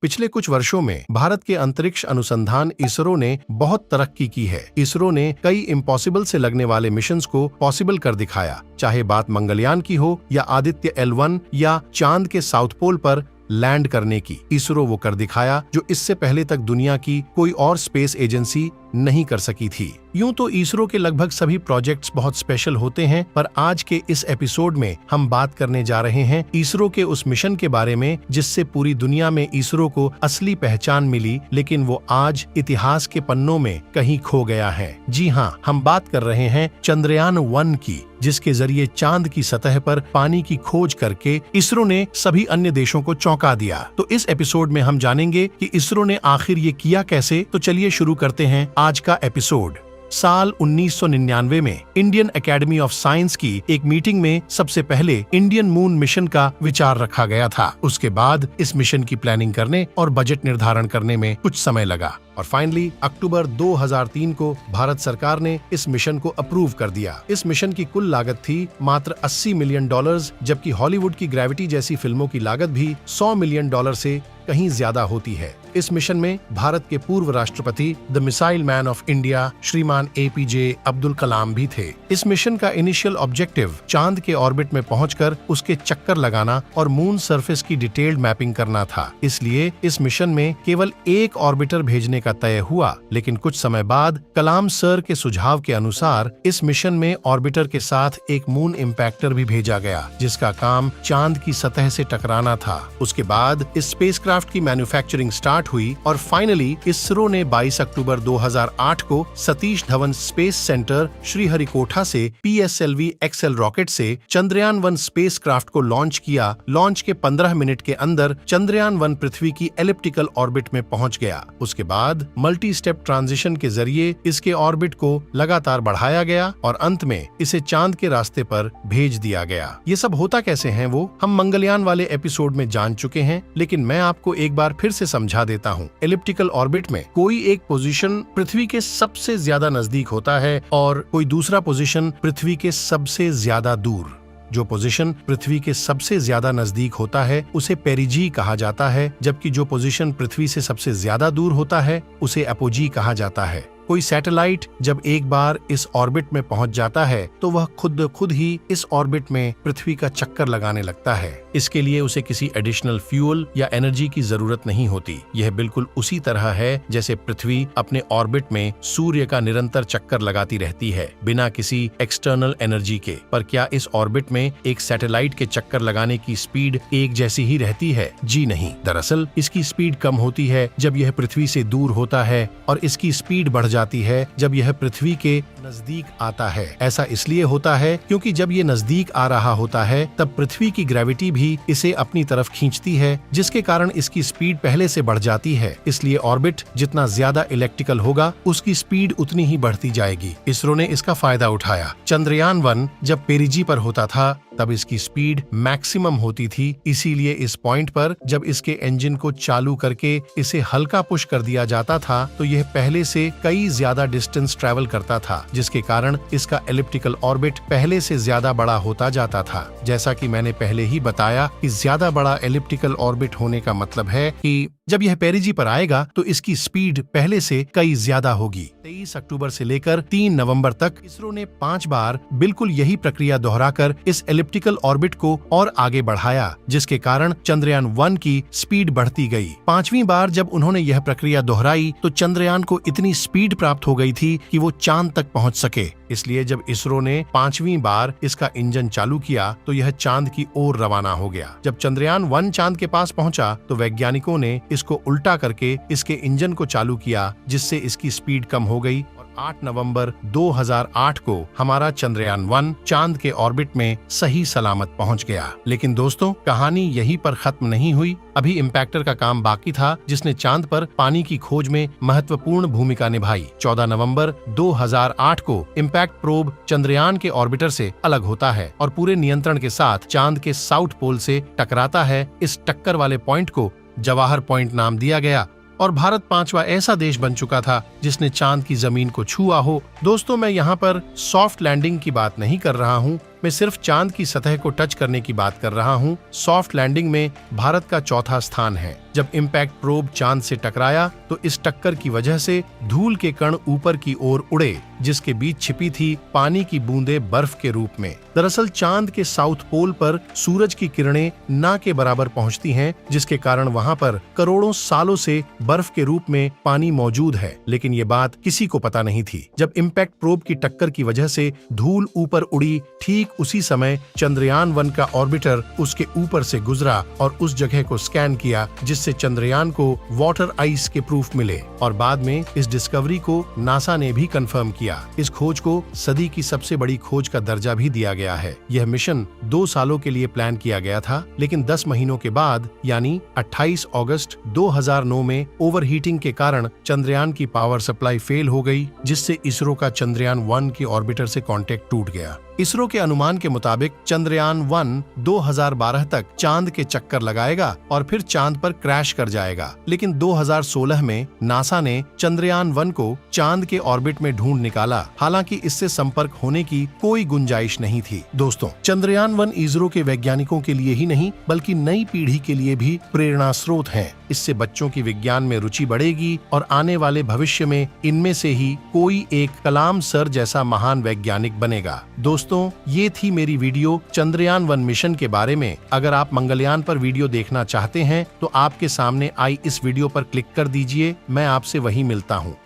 पिछले कुछ वर्षों में भारत के अंतरिक्ष अनुसंधान इसरो ने बहुत तरक्की की है। इसरो ने कई इम्पॉसिबल से लगने वाले मिशंस को पॉसिबल कर दिखाया, चाहे बात मंगलयान की हो या आदित्य L1 या चांद के साउथ पोल पर लैंड करने की। इसरो वो कर दिखाया जो इससे पहले तक दुनिया की कोई और स्पेस एजेंसी नहीं कर सकी थी। यूं तो इसरो के लगभग सभी प्रोजेक्ट्स बहुत स्पेशल होते हैं, पर आज के इस एपिसोड में हम बात करने जा रहे हैं इसरो के उस मिशन के बारे में जिससे पूरी दुनिया में इसरो को असली पहचान मिली, लेकिन वो आज इतिहास के पन्नों में कहीं खो गया है। जी हाँ, हम बात कर रहे हैं चंद्रयान 1 की, जिसके जरिए चांद की सतह पर पानी की खोज करके इसरो ने सभी अन्य देशों को चौंका दिया। तो इस एपिसोड में हम जानेंगे कि इसरो ने आखिर ये किया कैसे। तो चलिए शुरू करते हैं आज का एपिसोड। साल 1999 में इंडियन एकेडमी ऑफ साइंस की एक मीटिंग में सबसे पहले इंडियन मून मिशन का विचार रखा गया था। उसके बाद इस मिशन की प्लानिंग करने और बजट निर्धारण करने में कुछ समय लगा और फाइनली अक्टूबर 2003 को भारत सरकार ने इस मिशन को अप्रूव कर दिया। इस मिशन की कुल लागत थी मात्र $80 मिलियन, जबकि हॉलीवुड की ग्रेविटी जैसी फिल्मों की लागत भी $100 मिलियन से कहीं ज्यादा होती है। इस मिशन में भारत के पूर्व राष्ट्रपति the missile man of India श्रीमान APJ अब्दुल कलाम भी थे। इस मिशन का इनिशियल ऑब्जेक्टिव चांद के ऑर्बिट में पहुंचकर उसके चक्कर लगाना और मून सरफेस की डिटेल्ड मैपिंग करना था। इसलिए इस मिशन में केवल एक ऑर्बिटर भेजने का तय हुआ, लेकिन कुछ समय बाद कलाम सर के सुझाव के अनुसार इस मिशन में ऑर्बिटर के साथ एक मून इम्पैक्टर भी भेजा गया, जिसका काम चांद की सतह से टकराना था। उसके बाद इस स्पेसक्राफ्ट की मैन्युफैक्चरिंग स्टार्ट हुई और फाइनली इसरो ने 22 अक्टूबर 2008 को सतीश धवन स्पेस सेंटर श्रीहरिकोटा से PSLV XL रॉकेट से चंद्रयान 1 स्पेसक्राफ्ट को लॉन्च किया। लॉन्च के 15 मिनट के अंदर चंद्रयान 1 पृथ्वी की एलिप्टिकल ऑर्बिट में पहुंच गया। उसके बाद मल्टी स्टेप ट्रांजिशन के जरिए इसके ऑर्बिट को लगातार बढ़ाया गया और अंत में इसे चांद के रास्ते पर भेज दिया गया। ये सब होता कैसे है वो हम मंगलयान वाले एपिसोड में जान चुके हैं, लेकिन मैं आपको एक बार फिर से समझा देता हूँ। एलिप्टिकल ऑर्बिट में कोई एक पोजीशन पृथ्वी के सबसे ज्यादा नजदीक होता है और कोई दूसरा पोजीशन पृथ्वी के सबसे ज्यादा दूर। जो पोजीशन पृथ्वी के सबसे ज्यादा नजदीक होता है उसे पेरिजी कहा जाता है, जबकि जो पोजीशन पृथ्वी से सबसे ज्यादा दूर होता है उसे एपोजी कहा जाता है। कोई सैटेलाइट जब एक बार इस ऑर्बिट में पहुंच जाता है तो वह खुद ही इस ऑर्बिट में पृथ्वी का चक्कर लगाने लगता है। इसके लिए उसे किसी एडिशनल फ्यूल या एनर्जी की जरूरत नहीं होती। यह बिल्कुल उसी तरह है जैसे पृथ्वी अपने ऑर्बिट में सूर्य का निरंतर चक्कर लगाती रहती है बिना किसी एक्सटर्नल एनर्जी के। पर क्या इस ऑर्बिट में एक सैटेलाइट के चक्कर लगाने की स्पीड एक जैसी ही रहती है? जी नहीं। दरअसल इसकी स्पीड कम होती है जब यह पृथ्वी से दूर होता है और इसकी स्पीड बढ़ जाती है जब यह पृथ्वी के नजदीक आता है। ऐसा इसलिए होता है क्योंकि जब ये नजदीक आ रहा होता है तब पृथ्वी की ग्रेविटी भी इसे अपनी तरफ खींचती है, जिसके कारण इसकी स्पीड पहले से बढ़ जाती है। इसलिए ऑर्बिट जितना ज्यादा इलेक्ट्रिकल होगा उसकी स्पीड उतनी ही बढ़ती जाएगी। इसरो ने इसका फायदा उठाया। चंद्रयान 1 जब पेरिजी पर होता था तब इसकी स्पीड मैक्सिमम होती थी। इसीलिए इस पॉइंट पर जब इसके इंजन को चालू करके इसे हल्का पुश कर दिया जाता था तो यह पहले से कई ज्यादा डिस्टेंस ट्रैवल करता था, जिसके कारण इसका एलिप्टिकल ऑर्बिट पहले से ज्यादा बड़ा होता जाता था। जैसा कि मैंने पहले ही बताया कि ज्यादा बड़ा एलिप्टिकल ऑर्बिट होने का मतलब है कि जब यह पेरिजी पर आएगा तो इसकी स्पीड पहले से कई ज्यादा होगी। 23 अक्टूबर से लेकर 3 नवंबर तक इसरो ने 5 बार बिल्कुल यही प्रक्रिया दोहराकर इस एलिप्टिकल ऑर्बिट को और आगे बढ़ाया, जिसके कारण चंद्रयान 1 की स्पीड बढ़ती गई। 5वीं बार जब उन्होंने यह प्रक्रिया दोहराई तो चंद्रयान को इतनी स्पीड प्राप्त हो गई थी कि वो चांद तक पहुंच सके। इसलिए जब इसरो ने 5वीं बार इसका इंजन चालू किया तो यह चांद की ओर रवाना हो गया। जब चंद्रयान 1 चांद के पास पहुंचा तो वैज्ञानिकों ने इसको उल्टा करके इसके इंजन को चालू किया, जिससे इसकी स्पीड कम हो गई। 8 नवंबर 2008 को हमारा चंद्रयान 1 चांद के ऑर्बिट में सही सलामत पहुंच गया। लेकिन दोस्तों, कहानी यहीं पर खत्म नहीं हुई। अभी इम्पैक्टर का काम बाकी था, जिसने चांद पर पानी की खोज में महत्वपूर्ण भूमिका निभाई। 14 नवंबर 2008 को इम्पैक्ट प्रोब चंद्रयान के ऑर्बिटर से अलग होता है और पूरे नियंत्रण के साथ चांद के साउथ पोल से टकराता है। इस टक्कर वाले पॉइंट को जवाहर पॉइंट नाम दिया गया और भारत 5वां ऐसा देश बन चुका था जिसने चांद की जमीन को छुआ हो। दोस्तों, मैं यहाँ पर सॉफ्ट लैंडिंग की बात नहीं कर रहा हूँ, मैं सिर्फ चांद की सतह को टच करने की बात कर रहा हूँ। सॉफ्ट लैंडिंग में भारत का चौथा स्थान है। जब इम्पैक्ट प्रोब चांद से टकराया तो इस टक्कर की वजह से धूल के कण ऊपर की ओर उड़े, जिसके बीच छिपी थी पानी की बूंदें बर्फ के रूप में। दरअसल चांद के साउथ पोल पर सूरज की किरणें ना के बराबर पहुंचती हैं, जिसके कारण वहां पर करोड़ों सालों से बर्फ के रूप में पानी मौजूद है। लेकिन ये बात किसी को पता नहीं थी। जब इम्पैक्ट प्रोब की टक्कर की वजह से धूल ऊपर उड़ी, ठीक उसी समय चंद्रयान-1 का ऑर्बिटर उसके ऊपर से गुजरा और उस जगह को स्कैन किया, जिससे चंद्रयान को वाटर आइस के प्रूफ मिले। और बाद में इस डिस्कवरी को नासा ने भी कंफर्म किया। इस खोज को सदी की सबसे बड़ी खोज का दर्जा भी दिया गया है। यह मिशन 2 सालों के लिए प्लान किया गया था, लेकिन 10 महीनों के बाद यानी 28 अगस्त 2009 में ओवरहीटिंग के कारण चंद्रयान की पावर सप्लाई फेल हो गई, जिससे इसरो का चंद्रयान-1 के ऑर्बिटर से कांटेक्ट टूट गया। इसरो के अनुमान के मुताबिक चंद्रयान-1 2012 तक चांद के चक्कर लगाएगा और फिर चांद पर क्रैश कर जाएगा। लेकिन 2016 में नासा ने चंद्रयान-1 को चांद के ऑर्बिट में ढूंढ निकाला। हालांकि इससे संपर्क होने की कोई गुंजाइश नहीं थी। दोस्तों, चंद्रयान-1 इसरो के वैज्ञानिकों के लिए ही नहीं बल्कि नई पीढ़ी के लिए भी प्रेरणा स्रोत है। इससे बच्चों की विज्ञान में रुचि बढ़ेगी और आने वाले भविष्य में इनमें से ही कोई एक कलाम सर जैसा महान वैज्ञानिक बनेगा। दोस्तों, ये थी मेरी वीडियो चंद्रयान-1 मिशन के बारे में। अगर आप मंगलयान पर वीडियो देखना चाहते हैं तो आपके सामने आई इस वीडियो पर क्लिक कर दीजिए। मैं आपसे वहीं मिलता हूँ।